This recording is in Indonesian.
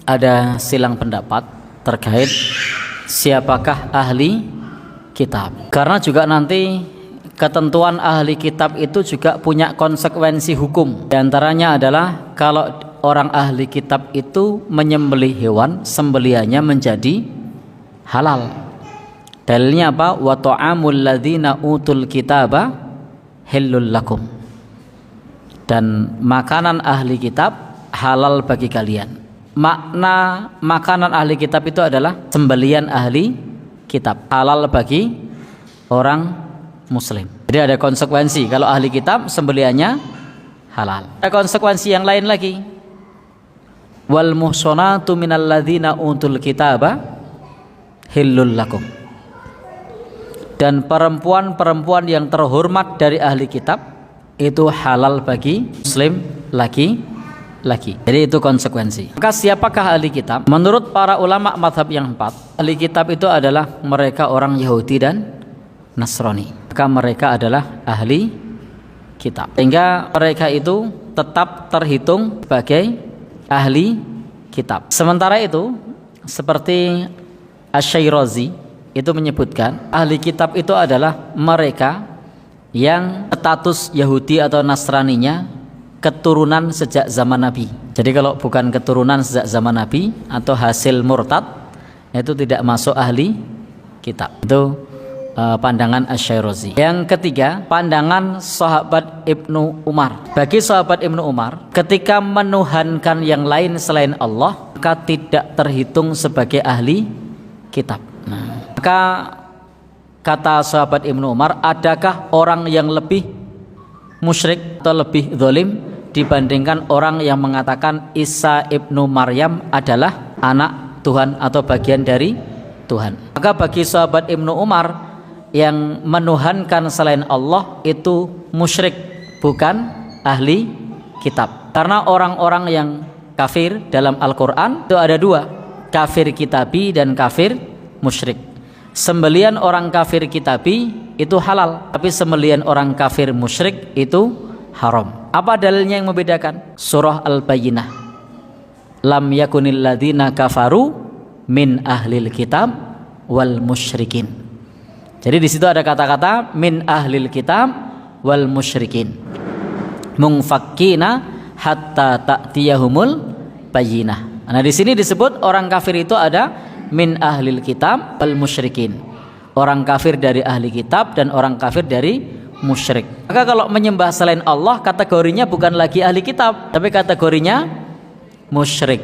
ada silang pendapat terkait siapakah ahli kitab. Karena juga nanti ketentuan ahli kitab itu juga punya konsekuensi hukum. Di antaranya adalah kalau orang ahli kitab itu menyembelih hewan, sembelihannya menjadi halal. Dalilnya apa? Wa ta'amul ladzina utul kitaba hillul lakum. Dan makanan ahli kitab halal bagi kalian. Makna makanan ahli kitab itu adalah sembelihan ahli kitab, halal bagi orang muslim. Jadi ada konsekuensi kalau ahli kitab sembelihannya halal. Ada konsekuensi yang lain lagi. Wal muhsanatu minal ladzina utul kitaba hillul lakum. Dan perempuan-perempuan yang terhormat dari ahli kitab itu halal bagi muslim laki-laki. Jadi itu konsekuensi. Maka siapakah ahli kitab? Menurut para ulama mazhab yang 4, ahli kitab itu adalah mereka orang Yahudi dan Nasrani. Maka mereka adalah ahli kitab. Sehingga mereka itu tetap terhitung sebagai ahli kitab. Sementara itu, seperti Asy-Syairazi itu menyebutkan ahli kitab itu adalah mereka yang status Yahudi atau Nasraninya keturunan sejak zaman Nabi. Jadi kalau bukan keturunan sejak zaman Nabi atau hasil murtad, itu tidak masuk ahli kitab. Itu pandangan Asy-Syairazi. Yang ketiga, pandangan sahabat Ibnu Umar. Bagi sahabat Ibnu Umar, ketika menuhankan yang lain selain Allah, maka tidak terhitung sebagai ahli kitab. Maka kata sahabat Ibnu Umar, adakah orang yang lebih musyrik atau lebih zalim dibandingkan orang yang mengatakan Isa ibnu Maryam adalah anak Tuhan atau bagian dari Tuhan? Maka bagi sahabat Ibnu Umar, yang menuhankan selain Allah itu musyrik, bukan ahli kitab. Karena orang-orang yang kafir dalam Al-Quran itu ada dua, kafir kitabi dan kafir musyrik. Sembelian orang kafir kitabi itu halal, tapi sembelian orang kafir musyrik itu haram. Apa dalilnya yang membedakan? Surah Al-Bayyinah. Lam yakunil ladzina kafaru min ahlil kitab wal musyrikin. Jadi di situ ada kata-kata min ahlil kitab wal musyrikin. Mungfakkina hatta ta'tiyahumul bayyinah. Nah, di sini disebut orang kafir itu ada min ahlil kitab wal musyrikin. Orang kafir dari ahli kitab dan orang kafir dari musyrik. Maka kalau menyembah selain Allah, kategorinya bukan lagi ahli kitab, tapi kategorinya musyrik.